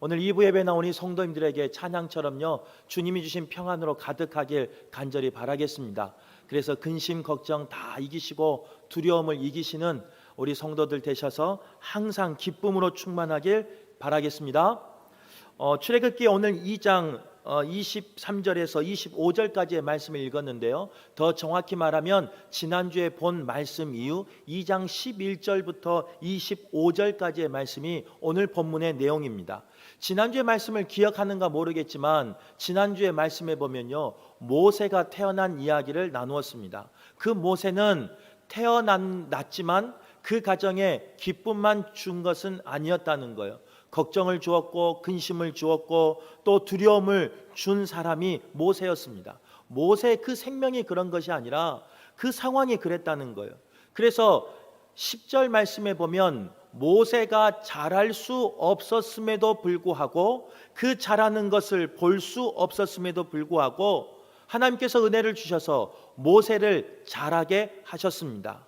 오늘 2부 예배 나온 이 성도님들에게 찬양처럼요, 주님이 주신 평안으로 가득하길 간절히 바라겠습니다. 그래서 근심 걱정 다 이기시고 두려움을 이기시는 우리 성도들 되셔서 항상 기쁨으로 충만하길 바라겠습니다. 출애굽기 오늘 2장 23절에서 25절까지의 말씀을 읽었는데요, 더 정확히 말하면 지난주에 본 말씀 이후 2장 11절부터 25절까지의 말씀이 오늘 본문의 내용입니다. 지난주의 말씀을 기억하는가 모르겠지만 지난주의 말씀에 보면요, 모세가 태어난 이야기를 나누었습니다. 그 모세는 태어났지만 그 가정에 기쁨만 준 것은 아니었다는 거예요. 걱정을 주었고 근심을 주었고 또 두려움을 준 사람이 모세였습니다. 모세 그 생명이 그런 것이 아니라 그 상황이 그랬다는 거예요. 그래서 10절 말씀에 보면 모세가 잘할 수 없었음에도 불구하고, 그 잘하는 것을 볼 수 없었음에도 불구하고 하나님께서 은혜를 주셔서 모세를 잘하게 하셨습니다.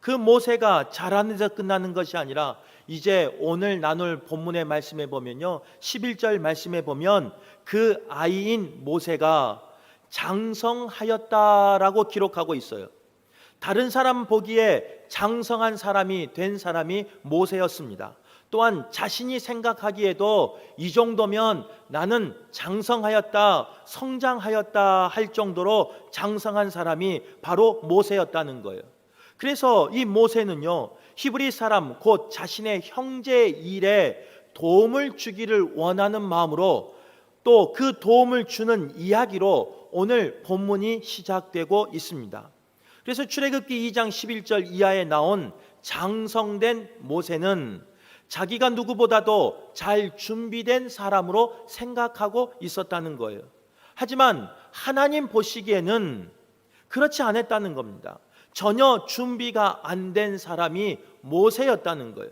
그 모세가 잘하는 데서 끝나는 것이 아니라 이제 오늘 나눌 본문의 말씀에 보면요, 11절 말씀에 보면 그 아이인 모세가 장성하였다라고 기록하고 있어요. 다른 사람 보기에 장성한 사람이 된 사람이 모세였습니다. 또한 자신이 생각하기에도 이 정도면 나는 장성하였다, 성장하였다 할 정도로 장성한 사람이 바로 모세였다는 거예요. 그래서 이 모세는요, 히브리 사람 곧 자신의 형제의 일에 도움을 주기를 원하는 마음으로 또 그 도움을 주는 이야기로 오늘 본문이 시작되고 있습니다. 그래서 출애굽기 2장 11절 이하에 나온 장성된 모세는 자기가 누구보다도 잘 준비된 사람으로 생각하고 있었다는 거예요. 하지만 하나님 보시기에는 그렇지 않았다는 겁니다. 전혀 준비가 안 된 사람이 모세였다는 거예요.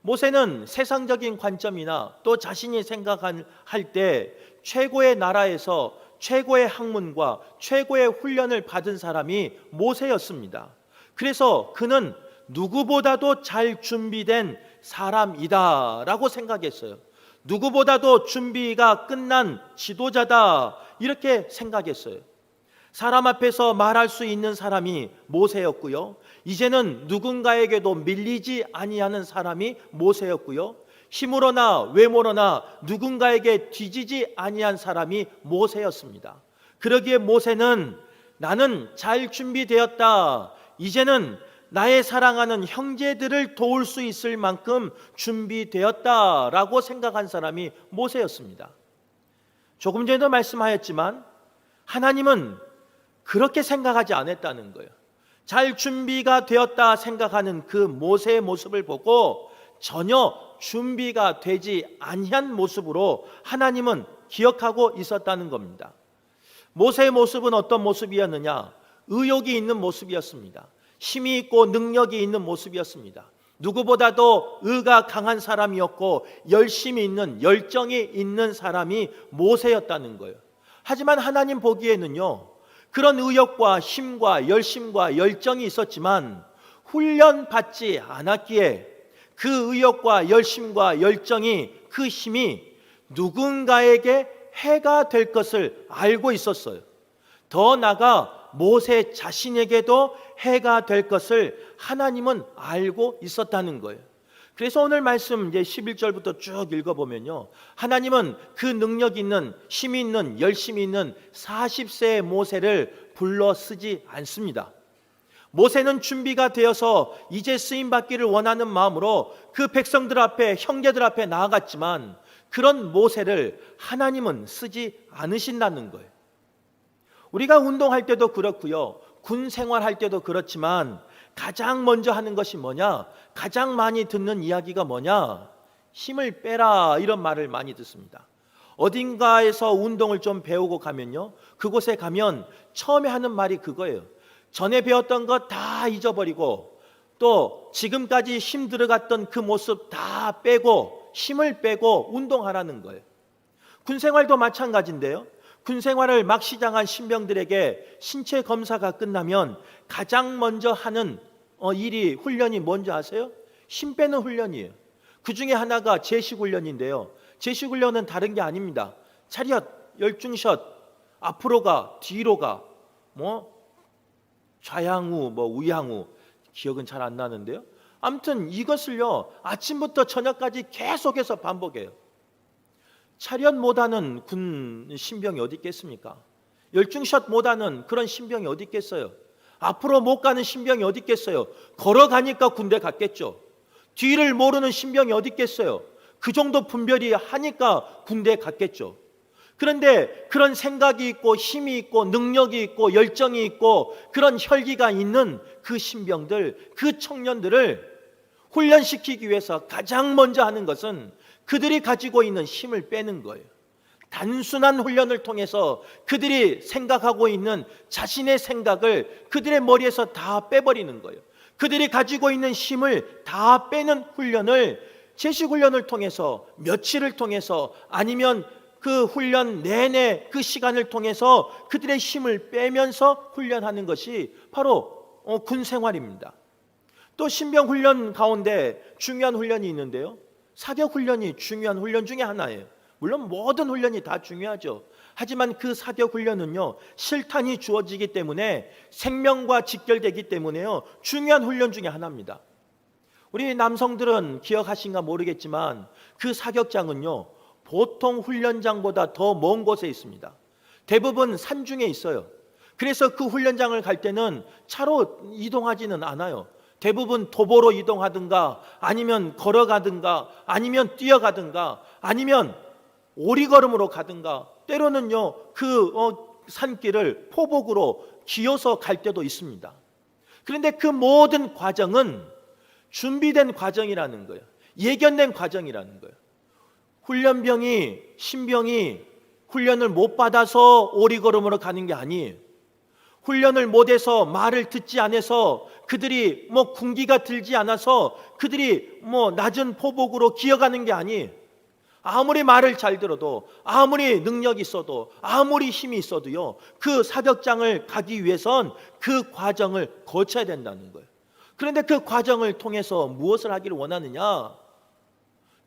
모세는 세상적인 관점이나 또 자신이 생각할 때 최고의 나라에서 최고의 학문과 최고의 훈련을 받은 사람이 모세였습니다. 그래서 그는 누구보다도 잘 준비된 사람이다 라고 생각했어요. 누구보다도 준비가 끝난 지도자다 이렇게 생각했어요. 사람 앞에서 말할 수 있는 사람이 모세였고요, 이제는 누군가에게도 밀리지 아니하는 사람이 모세였고요, 힘으로나 외모로나 누군가에게 뒤지지 아니한 사람이 모세였습니다. 그러기에 모세는 나는 잘 준비되었다, 이제는 나의 사랑하는 형제들을 도울 수 있을 만큼 준비되었다라고 생각한 사람이 모세였습니다. 조금 전에도 말씀하였지만 하나님은 그렇게 생각하지 않았다는 거예요. 잘 준비가 되었다 생각하는 그 모세의 모습을 보고 전혀 준비가 되지 아니한 모습으로 하나님은 기억하고 있었다는 겁니다. 모세의 모습은 어떤 모습이었느냐? 의욕이 있는 모습이었습니다. 힘이 있고 능력이 있는 모습이었습니다. 누구보다도 의가 강한 사람이었고 열심이 있는, 열정이 있는 사람이 모세였다는 거예요. 하지만 하나님 보기에는요, 그런 의욕과 힘과 열심과 열정이 있었지만 훈련받지 않았기에 그 의욕과 열심과 열정이, 그 힘이 누군가에게 해가 될 것을 알고 있었어요. 더 나아가 모세 자신에게도 해가 될 것을 하나님은 알고 있었다는 거예요. 그래서 오늘 말씀 이제 11절부터 쭉 읽어보면요, 하나님은 그 능력 있는, 힘이 있는, 열심이 있는 40세의 모세를 불러 쓰지 않습니다. 모세는 준비가 되어서 이제 쓰임받기를 원하는 마음으로 그 백성들 앞에, 형제들 앞에 나아갔지만 그런 모세를 하나님은 쓰지 않으신다는 거예요. 우리가 운동할 때도 그렇고요, 군 생활할 때도 그렇지만 가장 먼저 하는 것이 뭐냐? 가장 많이 듣는 이야기가 뭐냐? 힘을 빼라, 이런 말을 많이 듣습니다. 어딘가에서 운동을 좀 배우고 가면요, 그곳에 가면 처음에 하는 말이 그거예요. 전에 배웠던 거 다 잊어버리고 또 지금까지 힘 들어갔던 그 모습 다 빼고 힘을 빼고 운동하라는 거예요. 군 생활도 마찬가지인데요, 군 생활을 막 시작한 신병들에게 신체 검사가 끝나면 가장 먼저 하는 훈련이 뭔지 아세요? 힘 빼는 훈련이에요. 그 중에 하나가 제식 훈련인데요, 제식 훈련은 다른 게 아닙니다. 차렷, 열중샷, 앞으로 가, 뒤로 가, 좌향우, 우향우, 기억은 잘 안 나는데요. 아무튼 이것을요 아침부터 저녁까지 계속해서 반복해요. 차렷 못하는 군 신병이 어디 있겠습니까? 열중샷 못하는 그런 신병이 어디 있겠어요? 앞으로 못 가는 신병이 어디 있겠어요? 걸어가니까 군대 갔겠죠. 뒤를 모르는 신병이 어디 있겠어요? 그 정도 분별이 하니까 군대 갔겠죠. 그런데 그런 생각이 있고 힘이 있고 능력이 있고 열정이 있고 그런 혈기가 있는 그 신병들, 그 청년들을 훈련시키기 위해서 가장 먼저 하는 것은 그들이 가지고 있는 힘을 빼는 거예요. 단순한 훈련을 통해서 그들이 생각하고 있는 자신의 생각을 그들의 머리에서 다 빼버리는 거예요. 그들이 가지고 있는 힘을 다 빼는 훈련을 제식 훈련을 통해서 며칠을 통해서 아니면 그 훈련 내내 그 시간을 통해서 그들의 힘을 빼면서 훈련하는 것이 바로 군 생활입니다. 또 신병 훈련 가운데 중요한 훈련이 있는데요. 사격 훈련이 중요한 훈련 중에 하나예요. 물론 모든 훈련이 다 중요하죠. 하지만 그 사격 훈련은요 실탄이 주어지기 때문에 생명과 직결되기 때문에요 중요한 훈련 중에 하나입니다. 우리 남성들은 기억하신가 모르겠지만 그 사격장은요 보통 훈련장보다 더 먼 곳에 있습니다. 대부분 산중에 있어요. 그래서 그 훈련장을 갈 때는 차로 이동하지는 않아요. 대부분 도보로 이동하든가 아니면 걸어가든가 아니면 뛰어가든가 아니면 오리걸음으로 가든가 때로는요 그 산길을 포복으로 기어서 갈 때도 있습니다. 그런데 그 모든 과정은 준비된 과정이라는 거예요. 예견된 과정이라는 거예요. 훈련병이 신병이 훈련을 못 받아서 오리걸음으로 가는 게 아니에요. 훈련을 못해서 말을 듣지 않아서 그들이 군기가 들지 않아서 그들이 낮은 포복으로 기어가는 게 아니에요. 아무리 말을 잘 들어도 아무리 능력이 있어도 아무리 힘이 있어도요 그 사격장을 가기 위해선 그 과정을 거쳐야 된다는 거예요. 그런데 그 과정을 통해서 무엇을 하기를 원하느냐?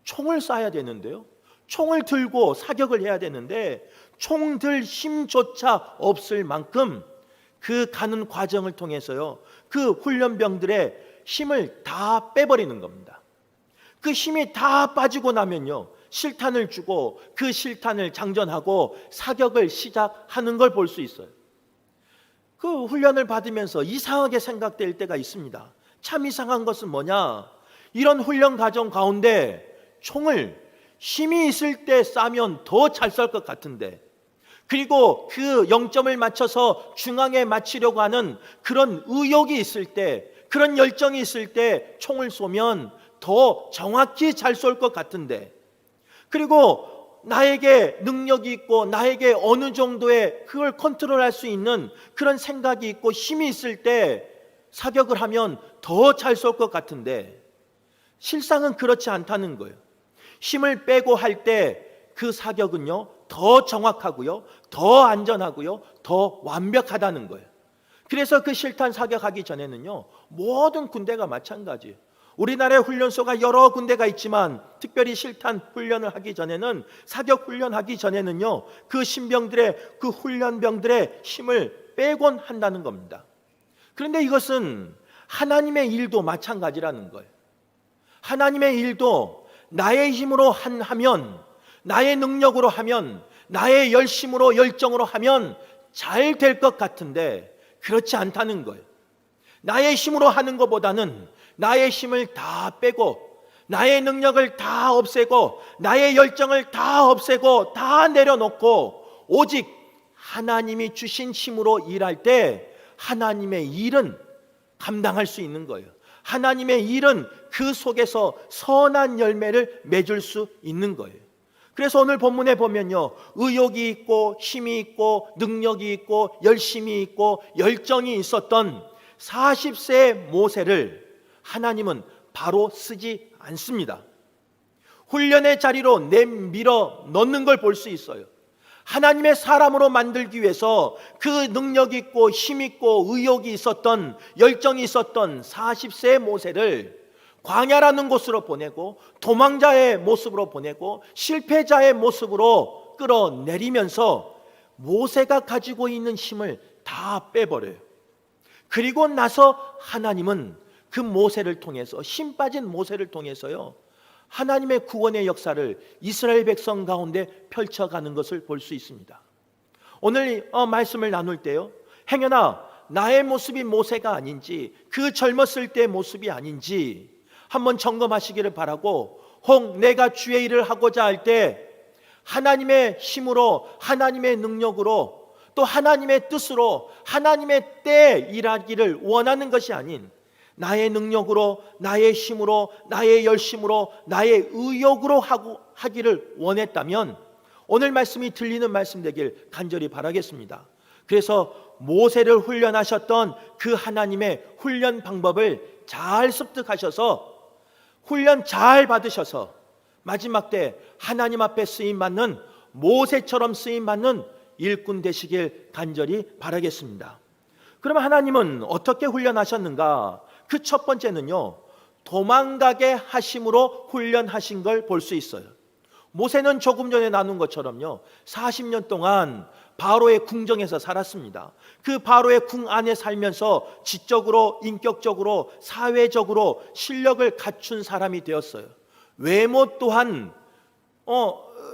총을 쏴야 되는데요 총을 들고 사격을 해야 되는데 총 들 힘조차 없을 만큼 그 가는 과정을 통해서요 그 훈련병들의 힘을 다 빼버리는 겁니다. 그 힘이 다 빠지고 나면요 실탄을 주고 그 실탄을 장전하고 사격을 시작하는 걸 볼 수 있어요. 그 훈련을 받으면서 이상하게 생각될 때가 있습니다. 참 이상한 것은 뭐냐? 이런 훈련 과정 가운데 총을 힘이 있을 때 쏴면 더 잘 쏠 것 같은데 그리고 그 0점을 맞춰서 중앙에 맞추려고 하는 그런 의욕이 있을 때 그런 열정이 있을 때 총을 쏘면 더 정확히 잘 쏠 것 같은데 그리고 나에게 능력이 있고 나에게 어느 정도의 그걸 컨트롤할 수 있는 그런 생각이 있고 힘이 있을 때 사격을 하면 더 잘 쏠 것 같은데 실상은 그렇지 않다는 거예요. 힘을 빼고 할 때 그 사격은요 더 정확하고요 더 안전하고요 더 완벽하다는 거예요. 그래서 그 실탄 사격하기 전에는요 모든 군대가 마찬가지예요. 우리나라의 훈련소가 여러 군데가 있지만 특별히 실탄 훈련을 하기 전에는 사격 훈련하기 전에는요 그 신병들의 그 훈련병들의 힘을 빼곤 한다는 겁니다. 그런데 이것은 하나님의 일도 마찬가지라는 거예요. 하나님의 일도 나의 힘으로 하면 나의 능력으로 하면 나의 열심으로 열정으로 하면 잘 될 것 같은데 그렇지 않다는 거예요. 나의 힘으로 하는 것보다는 나의 힘을 다 빼고 나의 능력을 다 없애고 나의 열정을 다 없애고 다 내려놓고 오직 하나님이 주신 힘으로 일할 때 하나님의 일은 감당할 수 있는 거예요. 하나님의 일은 그 속에서 선한 열매를 맺을 수 있는 거예요. 그래서 오늘 본문에 보면요 의욕이 있고 힘이 있고 능력이 있고 열심이 있고 열정이 있었던 40세 모세를 하나님은 바로 쓰지 않습니다. 훈련의 자리로 내밀어 넣는 걸 볼 수 있어요. 하나님의 사람으로 만들기 위해서 그 능력 있고 힘 있고 의욕이 있었던 열정이 있었던 40세 모세를 광야라는 곳으로 보내고 도망자의 모습으로 보내고 실패자의 모습으로 끌어내리면서 모세가 가지고 있는 힘을 다 빼버려요. 그리고 나서 하나님은 그 모세를 통해서, 힘 빠진 모세를 통해서요, 하나님의 구원의 역사를 이스라엘 백성 가운데 펼쳐가는 것을 볼 수 있습니다. 오늘 말씀을 나눌 때요, 행여나 나의 모습이 모세가 아닌지, 그 젊었을 때의 모습이 아닌지 한번 점검하시기를 바라고, 혹 내가 주의 일을 하고자 할 때 하나님의 힘으로, 하나님의 능력으로, 또 하나님의 뜻으로, 하나님의 때에 일하기를 원하는 것이 아닌 나의 능력으로, 나의 힘으로, 나의 열심으로, 나의 의욕으로 하기를 원했다면 오늘 말씀이 들리는 말씀 되길 간절히 바라겠습니다. 그래서 모세를 훈련하셨던 그 하나님의 훈련 방법을 잘 습득하셔서, 훈련 잘 받으셔서 마지막 때 하나님 앞에 쓰임받는, 모세처럼 쓰임받는 일꾼 되시길 간절히 바라겠습니다. 그럼 하나님은 어떻게 훈련하셨는가? 그 첫 번째는요, 도망가게 하심으로 훈련하신 걸 볼 수 있어요. 모세는 조금 전에 나눈 것처럼요, 40년 동안 바로의 궁정에서 살았습니다. 그 바로의 궁 안에 살면서 지적으로, 인격적으로, 사회적으로 실력을 갖춘 사람이 되었어요. 외모 또한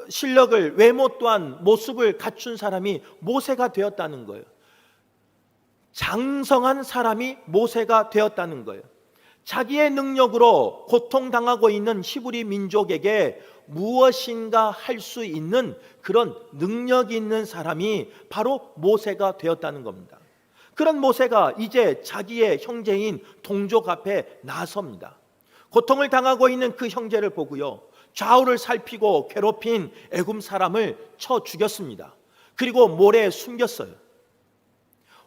실력을, 외모 또한 모습을 갖춘 사람이 모세가 되었다는 거예요. 장성한 사람이 모세가 되었다는 거예요. 자기의 능력으로 고통당하고 있는 히브리 민족에게 무엇인가 할 수 있는 그런 능력이 있는 사람이 바로 모세가 되었다는 겁니다. 그런 모세가 이제 자기의 형제인 동족 앞에 나섭니다. 고통을 당하고 있는 그 형제를 보고요, 좌우를 살피고 괴롭힌 애굽 사람을 쳐 죽였습니다. 그리고 모래에 숨겼어요.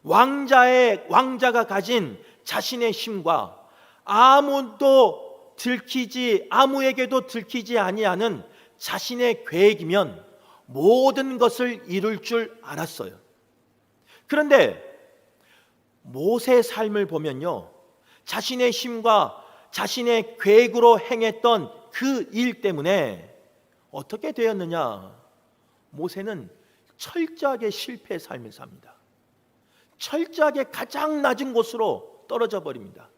왕자가 가진 자신의 힘과 아무에게도 들키지 아니하는 자신의 계획이면 모든 것을 이룰 줄 알았어요. 그런데 모세의 삶을 보면요, 자신의 힘과 자신의 계획으로 행했던 그 일 때문에 어떻게 되었느냐? 모세는 철저하게 실패의 삶을 삽니다. 철저하게 가장 낮은 곳으로 떨어져 버립니다.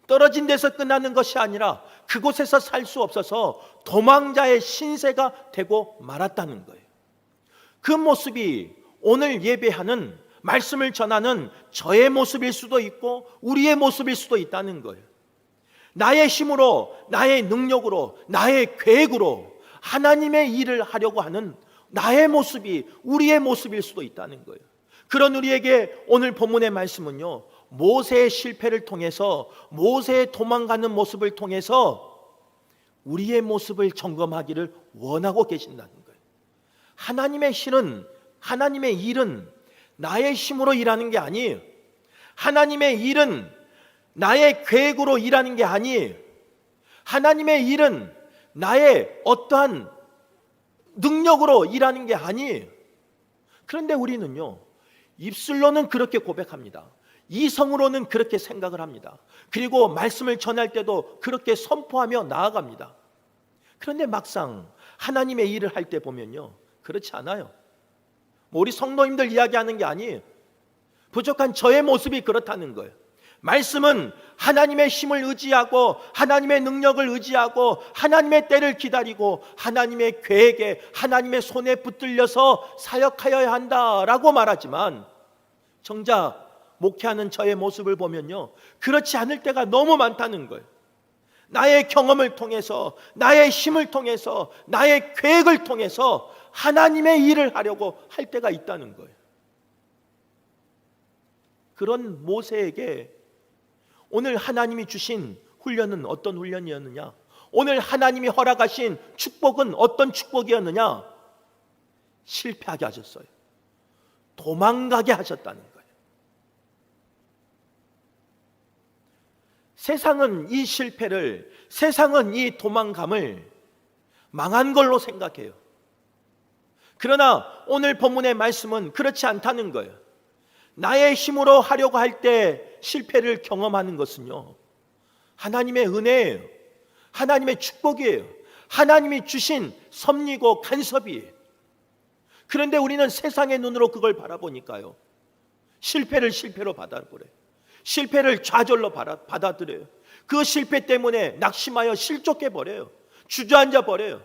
떨어진 데서 끝나는 것이 아니라 그곳에서 살 수 없어서 도망자의 신세가 되고 말았다는 거예요. 그 모습이 오늘 예배하는, 말씀을 전하는 저의 모습일 수도 있고 우리의 모습일 수도 있다는 거예요. 나의 힘으로, 나의 능력으로, 나의 계획으로 하나님의 일을 하려고 하는 나의 모습이 우리의 모습일 수도 있다는 거예요. 그런 우리에게 오늘 본문의 말씀은요, 모세의 실패를 통해서, 모세의 도망가는 모습을 통해서 우리의 모습을 점검하기를 원하고 계신다는 거예요. 하나님의 일은 나의 힘으로 일하는 게 아니에요. 하나님의 일은 나의 계획으로 일하는 게 아니에요. 하나님의 일은 나의 어떠한 능력으로 일하는 게 아니에요. 그런데 우리는요, 입술로는 그렇게 고백합니다. 이성으로는 그렇게 생각을 합니다. 그리고 말씀을 전할 때도 그렇게 선포하며 나아갑니다. 그런데 막상 하나님의 일을 할 때 보면요, 그렇지 않아요. 우리 성도님들 이야기하는 게 아니에요. 부족한 저의 모습이 그렇다는 거예요. 말씀은 하나님의 힘을 의지하고 하나님의 능력을 의지하고 하나님의 때를 기다리고 하나님의 계획에, 하나님의 손에 붙들려서 사역하여야 한다라고 말하지만, 정작 목회하는 저의 모습을 보면요, 그렇지 않을 때가 너무 많다는 거예요. 나의 경험을 통해서, 나의 힘을 통해서, 나의 계획을 통해서 하나님의 일을 하려고 할 때가 있다는 거예요. 그런 모세에게 오늘 하나님이 주신 훈련은 어떤 훈련이었느냐? 오늘 하나님이 허락하신 축복은 어떤 축복이었느냐? 실패하게 하셨어요. 도망가게 하셨다는 거예요. 세상은 이 실패를, 세상은 이 도망감을 망한 걸로 생각해요. 그러나 오늘 본문의 말씀은 그렇지 않다는 거예요. 나의 힘으로 하려고 할 때 실패를 경험하는 것은요, 하나님의 은혜예요. 하나님의 축복이에요. 하나님이 주신 섭리고 간섭이에요. 그런데 우리는 세상의 눈으로 그걸 바라보니까요, 실패를 실패로 받아버려요. 실패를 좌절로 받아들여요. 그 실패 때문에 낙심하여 실족해버려요. 주저앉아 버려요.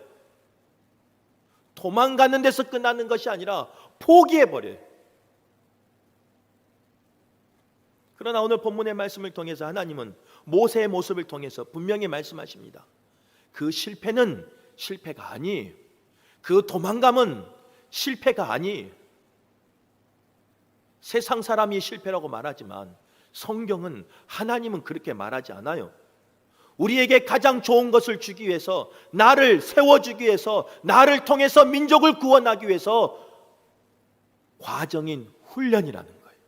도망가는 데서 끝나는 것이 아니라 포기해버려요. 그러나 오늘 본문의 말씀을 통해서 하나님은 모세의 모습을 통해서 분명히 말씀하십니다. 그 실패는 실패가 아니에요. 그 도망감은 실패가 아니에요. 세상 사람이 실패라고 말하지만 성경은, 하나님은 그렇게 말하지 않아요. 우리에게 가장 좋은 것을 주기 위해서, 나를 세워주기 위해서, 나를 통해서 민족을 구원하기 위해서 과정인 훈련이라는 거예요.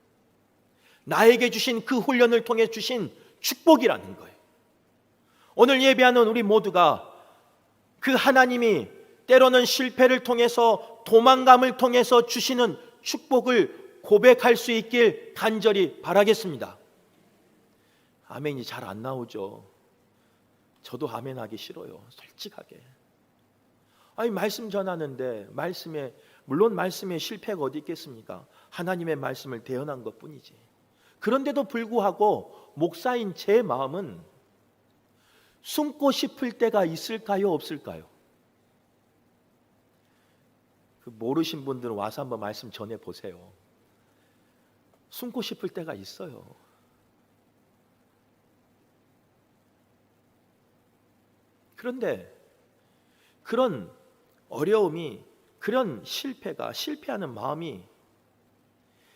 나에게 주신 그 훈련을 통해 주신 축복이라는 거예요. 오늘 예배하는 우리 모두가 그 하나님이 때로는 실패를 통해서, 도망감을 통해서 주시는 축복을 고백할 수 있길 간절히 바라겠습니다. 아멘이 잘 안 나오죠. 저도 아멘하기 싫어요, 솔직하게. 아니, 말씀 전하는데 물론 말씀에 실패가 어디 있겠습니까? 하나님의 말씀을 대언한 것뿐이지. 그런데도 불구하고 목사인 제 마음은 숨고 싶을 때가 있을까요, 없을까요? 모르신 분들은 와서 한번 말씀 전해 보세요. 숨고 싶을 때가 있어요. 그런데 그런 어려움이, 그런 실패하는 마음이,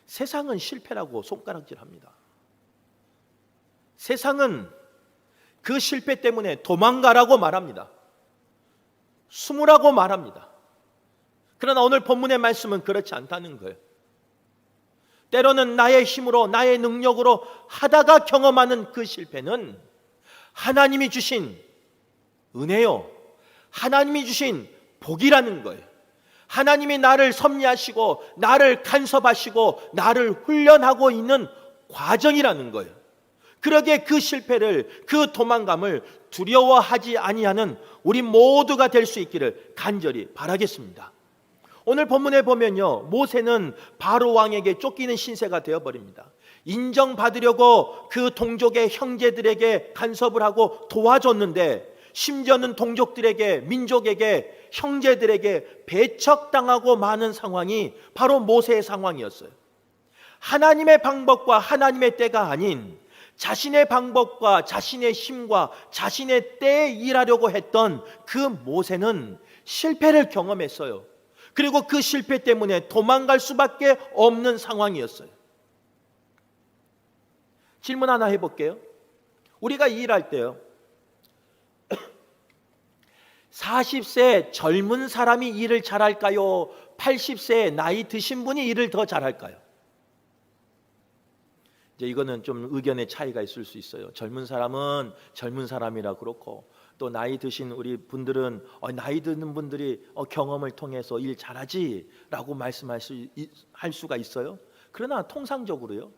세상은 실패라고 손가락질합니다. 세상은 그 실패 때문에 도망가라고 말합니다. 숨으라고 말합니다. 그러나 오늘 본문의 말씀은 그렇지 않다는 거예요. 때로는 나의 힘으로, 나의 능력으로 하다가 경험하는 그 실패는 하나님이 주신 은혜요, 하나님이 주신 복이라는 거예요. 하나님이 나를 섭리하시고, 나를 간섭하시고, 나를 훈련하고 있는 과정이라는 거예요. 그러기에 그 실패를, 그 도망감을 두려워하지 아니하는 우리 모두가 될 수 있기를 간절히 바라겠습니다. 오늘 본문에 보면요, 모세는 바로 왕에게 쫓기는 신세가 되어버립니다. 인정받으려고 그 동족의 형제들에게 간섭을 하고 도와줬는데, 심지어는 동족들에게, 민족에게, 형제들에게 배척당하고 마는 상황이 바로 모세의 상황이었어요. 하나님의 방법과 하나님의 때가 아닌 자신의 방법과 자신의 힘과 자신의 때에 일하려고 했던 그 모세는 실패를 경험했어요. 그리고 그 실패 때문에 도망갈 수밖에 없는 상황이었어요. 질문 하나 해볼게요. 우리가 일할 때요, 40세 젊은 사람이 일을 잘할까요? 80세 나이 드신 분이 일을 더 잘할까요? 이제 이거는 좀 의견의 차이가 있을 수 있어요. 젊은 사람은 젊은 사람이라 그렇고, 또 나이 드신 우리 분들은 나이 드는 분들이 경험을 통해서 일 잘하지라고 말씀할 수가 있어요. 그러나 통상적으로요,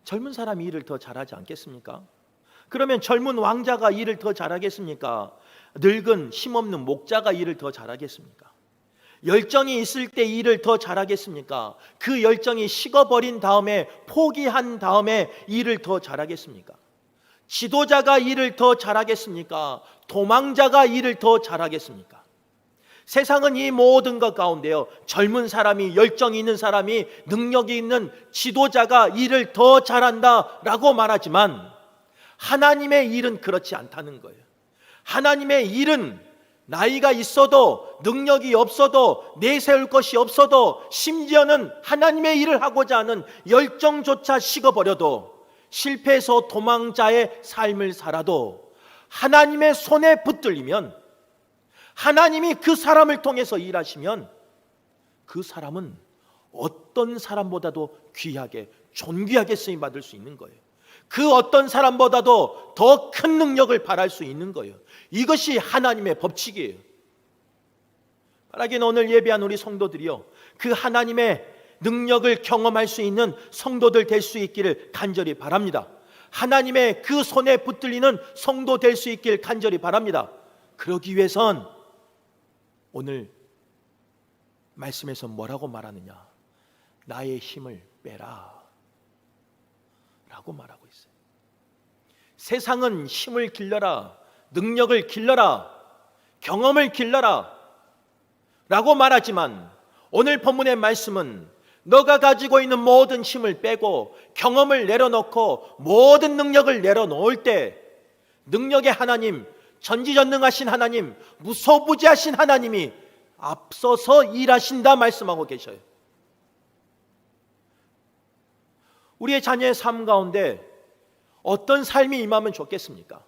젊은 사람이 일을 더 잘하지 않겠습니까? 그러면 젊은 왕자가 일을 더 잘하겠습니까? 늙은 힘없는 목자가 일을 더 잘하겠습니까? 열정이 있을 때 일을 더 잘하겠습니까? 그 열정이 식어버린 다음에, 포기한 다음에 일을 더 잘하겠습니까? 지도자가 일을 더 잘하겠습니까? 도망자가 일을 더 잘하겠습니까? 세상은 이 모든 것 가운데요, 젊은 사람이, 열정이 있는 사람이, 능력이 있는 지도자가 일을 더 잘한다라고 말하지만, 하나님의 일은 그렇지 않다는 거예요. 하나님의 일은 나이가 있어도, 능력이 없어도, 내세울 것이 없어도, 심지어는 하나님의 일을 하고자 하는 열정조차 식어버려도, 실패해서 도망자의 삶을 살아도 하나님의 손에 붙들리면, 하나님이 그 사람을 통해서 일하시면, 그 사람은 어떤 사람보다도 귀하게, 존귀하게 쓰임받을 수 있는 거예요. 그 어떤 사람보다도 더 큰 능력을 발할 수 있는 거예요. 이것이 하나님의 법칙이에요. 바라기는 오늘 예배한 우리 성도들이요, 그 하나님의 능력을 경험할 수 있는 성도들 될 수 있기를 간절히 바랍니다. 하나님의 그 손에 붙들리는 성도 될 수 있길 간절히 바랍니다. 그러기 위해선 오늘 말씀에서 뭐라고 말하느냐? 나의 힘을 빼라 라고 말하고 있어요. 세상은 힘을 길러라, 능력을 길러라, 경험을 길러라 라고 말하지만 오늘 본문의 말씀은 너가 가지고 있는 모든 힘을 빼고 경험을 내려놓고 모든 능력을 내려놓을 때 능력의 하나님, 전지전능하신 하나님, 무소부지하신 하나님이 앞서서 일하신다 말씀하고 계셔요. 우리의 자녀의 삶 가운데 어떤 삶이 임하면 좋겠습니까?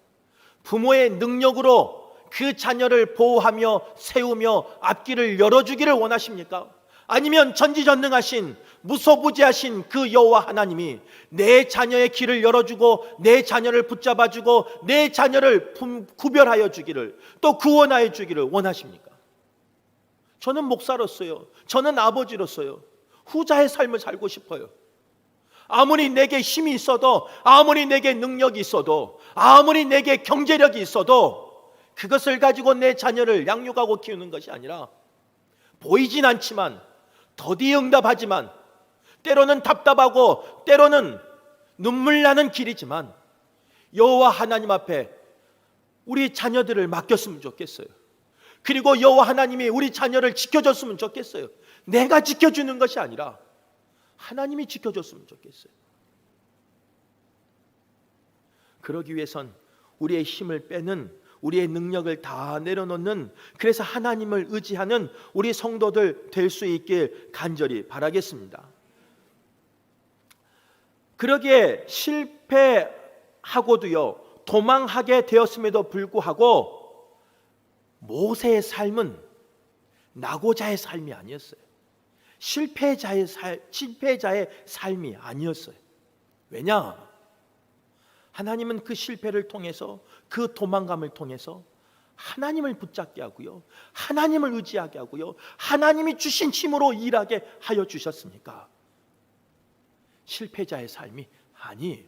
부모의 능력으로 그 자녀를 보호하며 세우며 앞길을 열어주기를 원하십니까? 아니면 전지전능하신 무소부지하신 그 여호와 하나님이 내 자녀의 길을 열어주고 내 자녀를 붙잡아주고 내 자녀를 구별하여 주기를, 또 구원하여 주기를 원하십니까? 저는 목사로서요, 저는 아버지로서요, 후자의 삶을 살고 싶어요. 아무리 내게 힘이 있어도, 아무리 내게 능력이 있어도, 아무리 내게 경제력이 있어도 그것을 가지고 내 자녀를 양육하고 키우는 것이 아니라 보이진 않지만 더디 응답하지만 때로는 답답하고 때로는 눈물 나는 길이지만 여호와 하나님 앞에 우리 자녀들을 맡겼으면 좋겠어요. 그리고 여호와 하나님이 우리 자녀를 지켜줬으면 좋겠어요. 내가 지켜주는 것이 아니라 하나님이 지켜줬으면 좋겠어요. 그러기 위해선 우리의 힘을 빼는, 우리의 능력을 다 내려놓는, 그래서 하나님을 의지하는 우리 성도들 될 수 있길 간절히 바라겠습니다. 그러기에 실패하고도요, 도망하게 되었음에도 불구하고 모세의 삶은 낙오자의 삶이 아니었어요. 실패자의 삶이 아니었어요. 왜냐? 하나님은 그 실패를 통해서, 그 도망감을 통해서 하나님을 붙잡게 하고요, 하나님을 의지하게 하고요, 하나님이 주신 힘으로 일하게 하여 주셨으니까 실패자의 삶이 아니에요.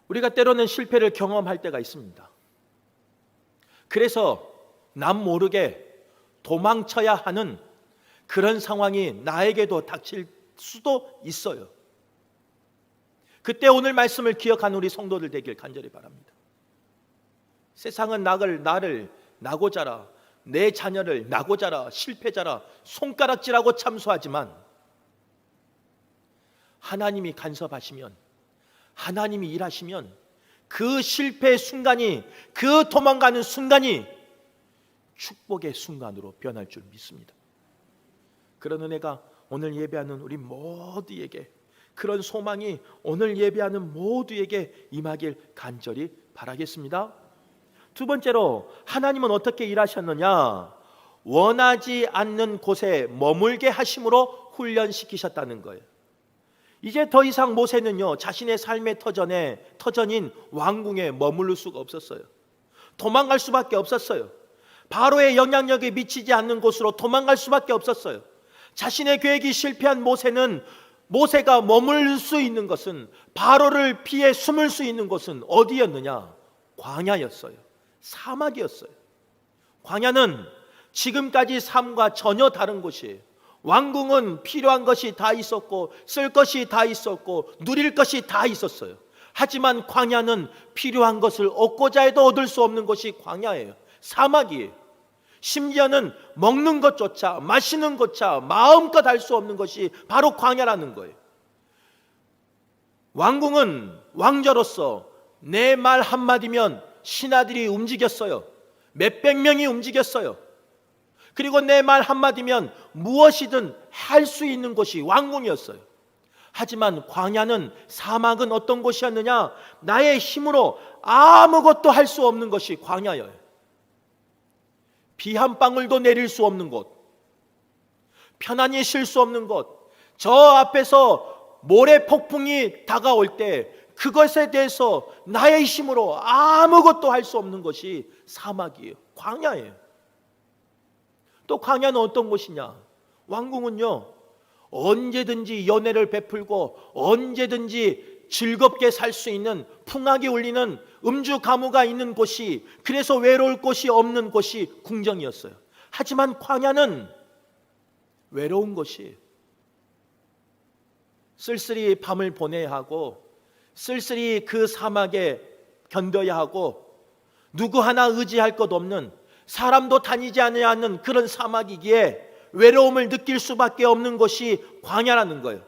우리가 때로는 실패를 경험할 때가 있습니다. 그래서 남 모르게 도망쳐야 하는 그런 상황이 나에게도 닥칠 수도 있어요. 그때 오늘 말씀을 기억한 우리 성도들 되길 간절히 바랍니다. 세상은 나를 낙오자라, 내 자녀를 낙오자라, 실패자라 손가락질하고 참소하지만 하나님이 간섭하시면, 하나님이 일하시면 그 실패의 순간이, 그 도망가는 순간이 축복의 순간으로 변할 줄 믿습니다. 그런 은혜가 오늘 예배하는 우리 모두에게, 그런 소망이 오늘 예배하는 모두에게 임하길 간절히 바라겠습니다. 두 번째로 하나님은 어떻게 일하셨느냐? 원하지 않는 곳에 머물게 하심으로 훈련시키셨다는 거예요. 이제 더 이상 모세는요, 자신의 삶의 터전인 왕궁에 머무를 수가 없었어요. 도망갈 수밖에 없었어요. 바로의 영향력에 미치지 않는 곳으로 도망갈 수밖에 없었어요. 자신의 계획이 실패한 모세가 머물 수 있는 것은, 바로를 피해 숨을 수 있는 곳은 어디였느냐? 광야였어요. 사막이었어요. 광야는 지금까지 삶과 전혀 다른 곳이에요. 왕궁은 필요한 것이 다 있었고, 쓸 것이 다 있었고, 누릴 것이 다 있었어요. 하지만 광야는 필요한 것을 얻고자 해도 얻을 수 없는 것이 광야예요. 사막이에요. 심지어는 먹는 것조차, 마시는 것조차 마음껏 할 수 없는 것이 바로 광야라는 거예요. 왕궁은 왕자로서 내 말 한마디면 신하들이 움직였어요. 몇백 명이 움직였어요. 그리고 내 말 한마디면 무엇이든 할 수 있는 곳이 왕궁이었어요. 하지만 광야는, 사막은 어떤 곳이었느냐? 나의 힘으로 아무것도 할 수 없는 것이 광야예요. 비 한 방울도 내릴 수 없는 곳, 편안히 쉴 수 없는 곳, 저 앞에서 모래 폭풍이 다가올 때 그것에 대해서 나의 힘으로 아무것도 할 수 없는 것이 사막이에요. 광야예요. 또 광야는 어떤 곳이냐? 왕궁은요, 언제든지 연애를 베풀고 언제든지 즐겁게 살 수 있는 풍악이 울리는 음주 가무가 있는 곳이, 그래서 외로울 곳이 없는 곳이 궁정이었어요. 하지만 광야는 외로운 곳이, 쓸쓸히 밤을 보내야 하고 쓸쓸히 그 사막에 견뎌야 하고 누구 하나 의지할 것 없는, 사람도 다니지 않는 그런 사막이기에 외로움을 느낄 수밖에 없는 곳이 광야라는 거예요.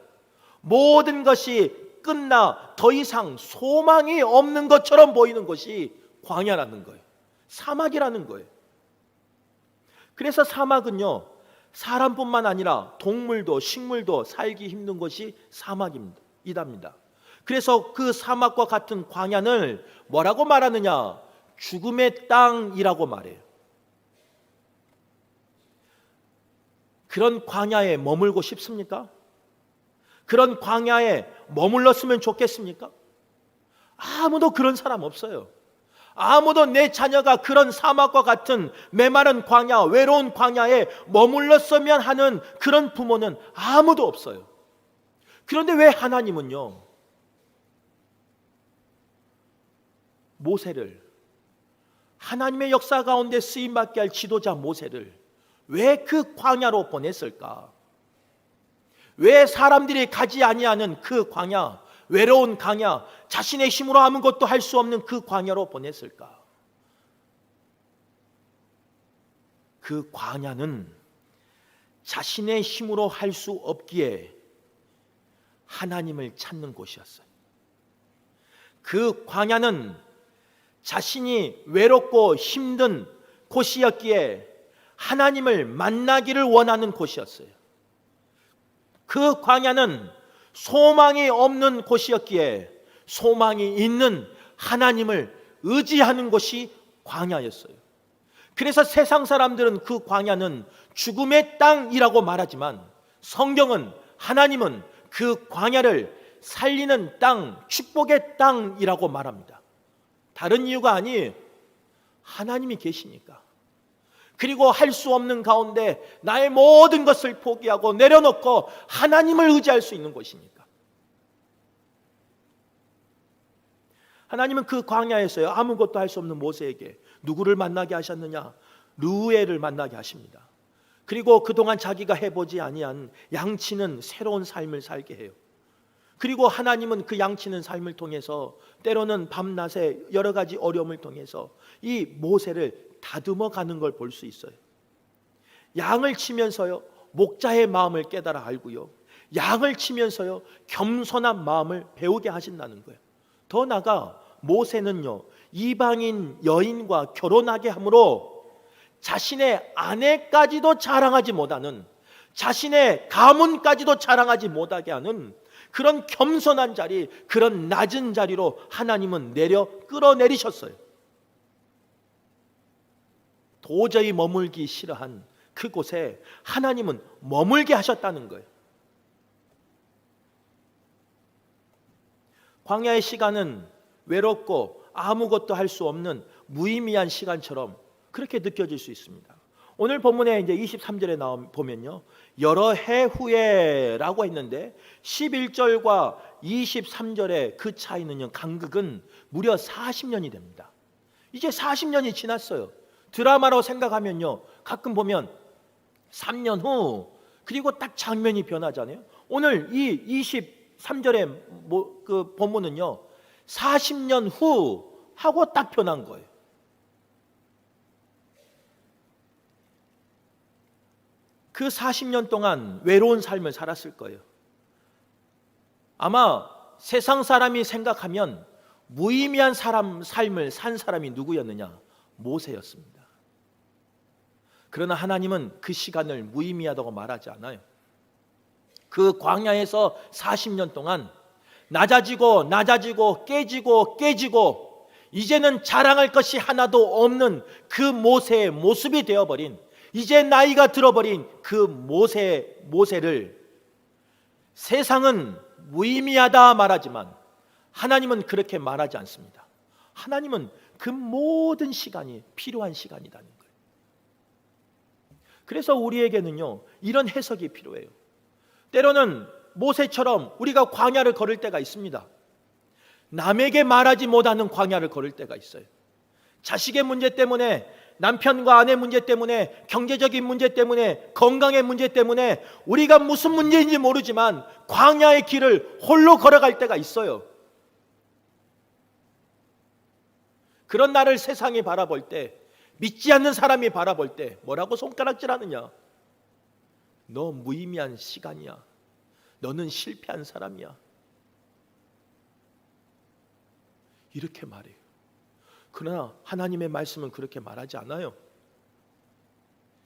모든 것이 끝나 더 이상 소망이 없는 것처럼 보이는 것이 광야라는 거예요. 사막이라는 거예요. 그래서 사막은요, 사람뿐만 아니라 동물도 식물도 살기 힘든 것이 사막이답니다. 그래서 그 사막과 같은 광야를 뭐라고 말하느냐? 죽음의 땅이라고 말해요. 그런 광야에 머물고 싶습니까? 그런 광야에 머물렀으면 좋겠습니까? 아무도 그런 사람 없어요. 아무도 내 자녀가 그런 사막과 같은 메마른 광야, 외로운 광야에 머물렀으면 하는 그런 부모는 아무도 없어요. 그런데 왜 하나님은요, 모세를, 하나님의 역사 가운데 쓰임받게 할 지도자 모세를 왜 그 광야로 보냈을까? 왜 사람들이 가지 아니하는 그 광야, 외로운 광야, 자신의 힘으로 아무것도 할 수 없는 그 광야로 보냈을까? 그 광야는 자신의 힘으로 할 수 없기에 하나님을 찾는 곳이었어요. 그 광야는 자신이 외롭고 힘든 곳이었기에 하나님을 만나기를 원하는 곳이었어요. 그 광야는 소망이 없는 곳이었기에 소망이 있는 하나님을 의지하는 곳이 광야였어요. 그래서 세상 사람들은 그 광야는 죽음의 땅이라고 말하지만 성경은, 하나님은 그 광야를 살리는 땅, 축복의 땅이라고 말합니다. 다른 이유가 아니에요. 하나님이 계시니까. 그리고 할 수 없는 가운데 나의 모든 것을 포기하고 내려놓고 하나님을 의지할 수 있는 곳이니까. 하나님은 그 광야에서요, 아무것도 할 수 없는 모세에게 누구를 만나게 하셨느냐? 르우엘을 만나게 하십니다. 그리고 그동안 자기가 해보지 아니한 양치는 새로운 삶을 살게 해요. 그리고 하나님은 그 양치는 삶을 통해서 때로는 밤낮에 여러 가지 어려움을 통해서 이 모세를 다듬어 가는 걸 볼 수 있어요. 양을 치면서요, 목자의 마음을 깨달아 알고요, 양을 치면서요, 겸손한 마음을 배우게 하신다는 거예요. 더 나아가 모세는요, 이방인 여인과 결혼하게 함으로 자신의 아내까지도 자랑하지 못하는, 자신의 가문까지도 자랑하지 못하게 하는 그런 겸손한 자리, 그런 낮은 자리로 하나님은 끌어내리셨어요. 도저히 머물기 싫어한 그곳에 하나님은 머물게 하셨다는 거예요. 광야의 시간은 외롭고 아무것도 할 수 없는 무의미한 시간처럼 그렇게 느껴질 수 있습니다. 오늘 본문에 이제 23절에 보면요, 여러 해 후에라고 했는데 11절과 23절의 그 차이는요, 간극은 무려 40년이 됩니다. 이제 40년이 지났어요. 드라마로 생각하면요, 가끔 보면 3년 후, 그리고 딱 장면이 변하잖아요. 오늘 이 23절의 그 본문은요, 40년 후 하고 딱 변한 거예요. 그 40년 동안 외로운 삶을 살았을 거예요. 아마 세상 사람이 생각하면 무의미한 삶을 산 사람이 누구였느냐? 모세였습니다. 그러나 하나님은 그 시간을 무의미하다고 말하지 않아요. 그 광야에서 40년 동안 낮아지고 깨지고 이제는 자랑할 것이 하나도 없는 그 모세의 모습이 되어버린, 이제 나이가 들어버린 그 모세를 세상은 무의미하다 말하지만 하나님은 그렇게 말하지 않습니다. 하나님은 그 모든 시간이 필요한 시간이라는 거예요. 그래서 우리에게는요, 이런 해석이 필요해요. 때로는 모세처럼 우리가 광야를 걸을 때가 있습니다. 남에게 말하지 못하는 광야를 걸을 때가 있어요. 자식의 문제 때문에, 남편과 아내 문제 때문에, 경제적인 문제 때문에, 건강의 문제 때문에 우리가 무슨 문제인지 모르지만 광야의 길을 홀로 걸어갈 때가 있어요. 그런 나를 세상이 바라볼 때, 믿지 않는 사람이 바라볼 때 뭐라고 손가락질하느냐? 너 무의미한 시간이야. 너는 실패한 사람이야. 이렇게 말해요. 그러나 하나님의 말씀은 그렇게 말하지 않아요.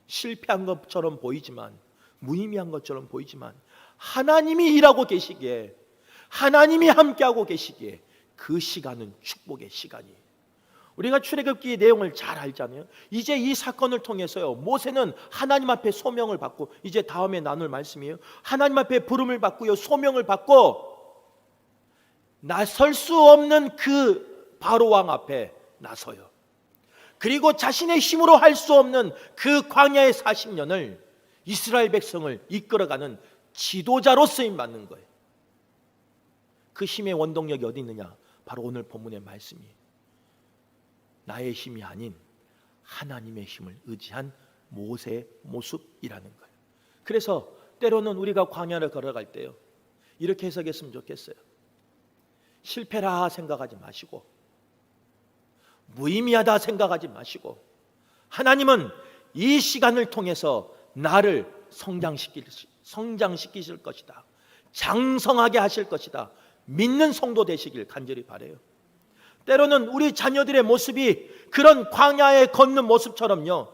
실패한 것처럼 보이지만, 무의미한 것처럼 보이지만 하나님이 일하고 계시기에, 하나님이 함께하고 계시기에 그 시간은 축복의 시간이에요. 우리가 출애굽기 내용을 잘 알잖아요. 이제 이 사건을 통해서요, 모세는 하나님 앞에 소명을 받고, 이제 다음에 나눌 말씀이에요. 하나님 앞에 부름을 받고요, 소명을 받고 나설 수 없는 그 바로 왕 앞에 나서요. 그리고 자신의 힘으로 할 수 없는 그 광야의 40년을 이스라엘 백성을 이끌어가는 지도자로 쓰임 받는 거예요. 그 힘의 원동력이 어디 있느냐? 바로 오늘 본문의 말씀이에요. 나의 힘이 아닌 하나님의 힘을 의지한 모세의 모습이라는 거예요. 그래서 때로는 우리가 광야를 걸어갈 때요, 이렇게 해석했으면 좋겠어요. 실패라 생각하지 마시고, 무의미하다 생각하지 마시고, 하나님은 이 시간을 통해서 나를 성장시키실 것이다, 장성하게 하실 것이다, 믿는 성도 되시길 간절히 바라요. 때로는 우리 자녀들의 모습이 그런 광야에 걷는 모습처럼요,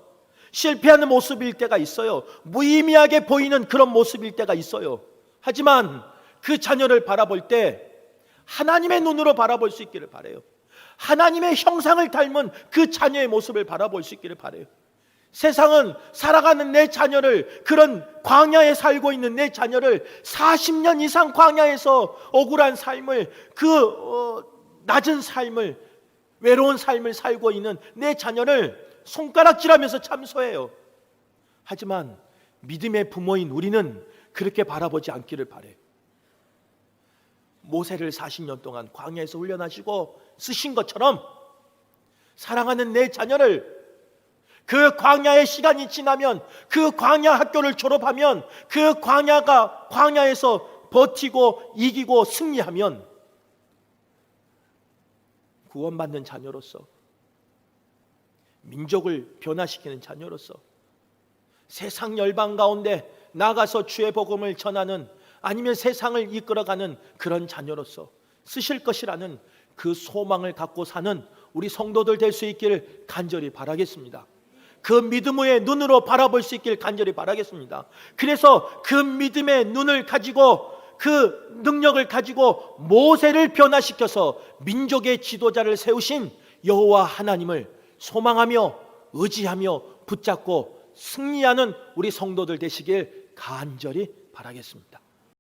실패하는 모습일 때가 있어요. 무의미하게 보이는 그런 모습일 때가 있어요. 하지만 그 자녀를 바라볼 때 하나님의 눈으로 바라볼 수 있기를 바라요. 하나님의 형상을 닮은 그 자녀의 모습을 바라볼 수 있기를 바라요. 세상은 살아가는 내 자녀를, 그런 광야에 살고 있는 내 자녀를 40년 이상 광야에서 억울한 삶을, 낮은 삶을, 외로운 삶을 살고 있는 내 자녀를 손가락질하면서 참소해요. 하지만 믿음의 부모인 우리는 그렇게 바라보지 않기를 바라요. 모세를 40년 동안 광야에서 훈련하시고 쓰신 것처럼 사랑하는 내 자녀를 그 광야의 시간이 지나면, 그 광야 학교를 졸업하면, 그 광야에서 버티고 이기고 승리하면 구원받는 자녀로서, 민족을 변화시키는 자녀로서, 세상 열방 가운데 나가서 주의 복음을 전하는, 아니면 세상을 이끌어가는 그런 자녀로서 쓰실 것이라는 그 소망을 갖고 사는 우리 성도들 될 수 있기를 간절히 바라겠습니다. 그 믿음의 눈으로 바라볼 수 있기를 간절히 바라겠습니다. 그래서 그 믿음의 눈을 가지고, 그 능력을 가지고 모세를 변화시켜서 민족의 지도자를 세우신 여호와 하나님을 소망하며 의지하며 붙잡고 승리하는 우리 성도들 되시길 간절히 바라겠습니다.